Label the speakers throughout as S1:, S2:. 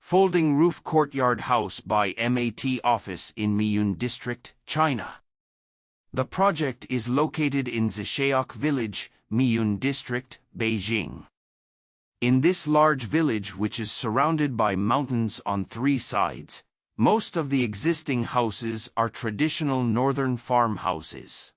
S1: Folding Roof Courtyard House by MAT Office in Miyun District, China. The project is located in Xishaoqu Village, Miyun District, Beijing. In this large village, which is surrounded by mountains on three sides, most of the existing houses are traditional northern farmhouses.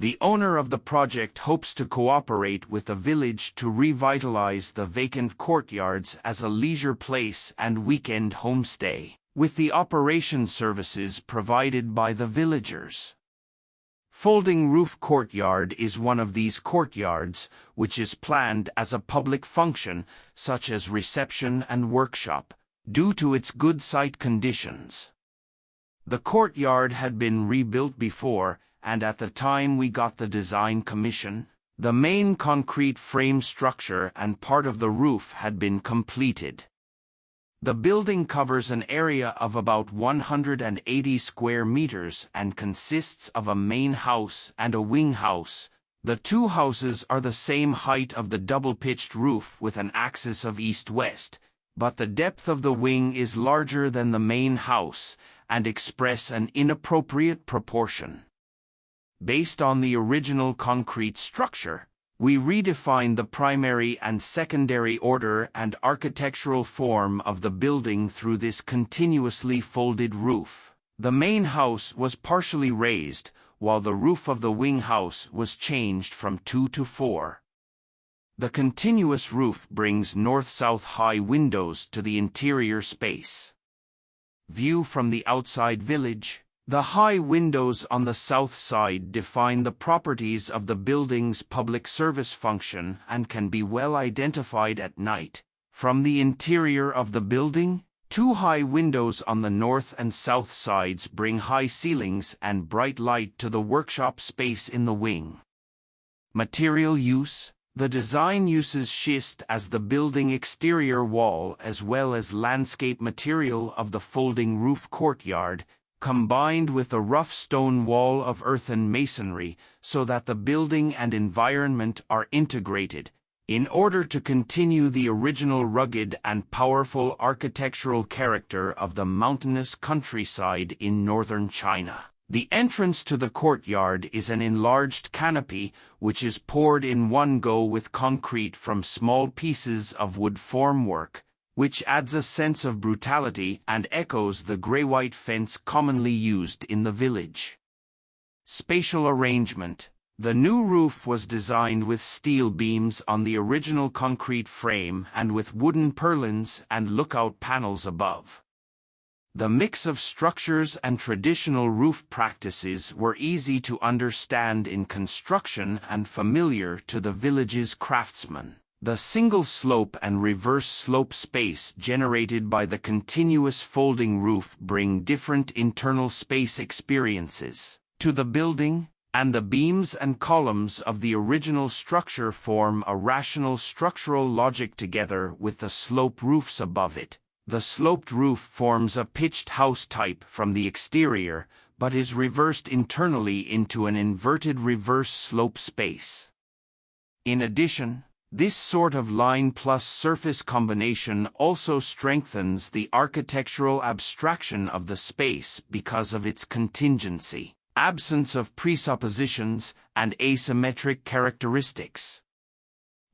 S1: The owner of the project hopes to cooperate with the village to revitalize the vacant courtyards as a leisure place and weekend homestay, with the operation services provided by the villagers. Folding Roof Courtyard is one of these courtyards, which is planned as a public function, such as reception and workshop, due to its good site conditions. The courtyard had been rebuilt before, and at the time we got the design commission, the main concrete frame structure and part of the roof had been completed. The building covers an area of about 180 square meters and consists of a main house and a wing house. The two houses are the same height of the double-pitched roof with an axis of east-west, but the depth of the wing is larger than the main house and express an inappropriate proportion. Based on the original concrete structure, we redefined the primary and secondary order and architectural form of the building through this continuously folded roof. The main house was partially raised, while the roof of the wing house was changed from 2 to 4. The continuous roof brings north-south high windows to the interior space. View from the outside village. The high windows on the south side define the properties of the building's public service function and can be well identified at night. From the interior of the building, two high windows on the north and south sides bring high ceilings and bright light to the workshop space in the wing. Material use. The design uses schist as the building exterior wall as well as landscape material of the folding roof courtyard, combined with a rough stone wall of earthen masonry so that the building and environment are integrated, in order to continue the original rugged and powerful architectural character of the mountainous countryside in northern China. The entrance to the courtyard is an enlarged canopy which is poured in one go with concrete from small pieces of wood formwork, which adds a sense of brutality and echoes the gray-white fence commonly used in the village. Spatial arrangement. The new roof was designed with steel beams on the original concrete frame and with wooden purlins and lookout panels above. The mix of structures and traditional roof practices were easy to understand in construction and familiar to the village's craftsmen. The single slope and reverse slope space generated by the continuous folding roof bring different internal space experiences to the building, and the beams and columns of the original structure form a rational structural logic together with the slope roofs above it. The sloped roof forms a pitched house type from the exterior, but is reversed internally into an inverted reverse slope space. In addition, this sort of line plus surface combination also strengthens the architectural abstraction of the space because of its contingency, absence of presuppositions, and asymmetric characteristics.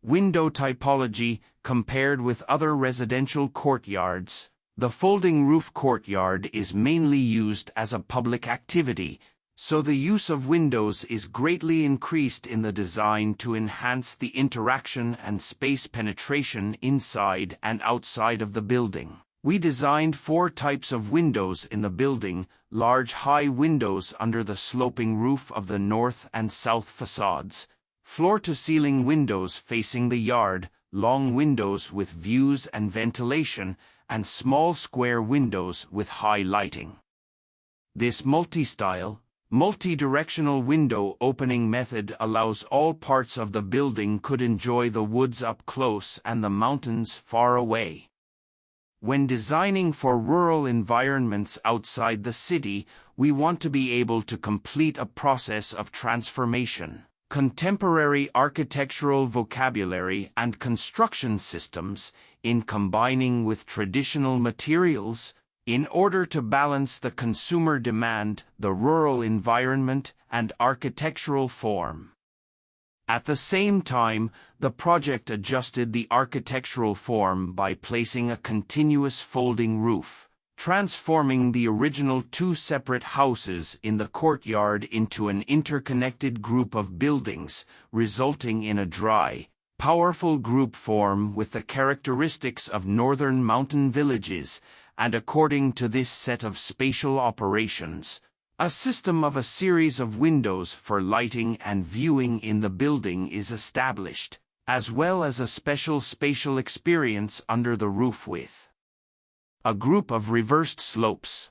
S1: Window typology. Compared with other residential courtyards, the folding roof courtyard is mainly used as a public activity, so the use of windows is greatly increased in the design to enhance the interaction and space penetration inside and outside of the building. We designed 4 types of windows in the building: large high windows under the sloping roof of the north and south facades, floor-to-ceiling windows facing the yard, long windows with views and ventilation, and small square windows with high lighting. This multi-style, multi-directional window opening method allows all parts of the building could enjoy the woods up close and the mountains far away. When designing for rural environments outside the city, we want to be able to complete a process of transformation. Contemporary architectural vocabulary and construction systems, in combining with traditional materials, in order to balance the consumer demand, the rural environment, and architectural form. At the same time, the project adjusted the architectural form by placing a continuous folding roof, transforming the original two separate houses in the courtyard into an interconnected group of buildings, resulting in a dry, powerful group form with the characteristics of northern mountain villages, and according to this set of spatial operations, a system of a series of windows for lighting and viewing in the building is established, as well as a special spatial experience under the roof with a group of reversed slopes.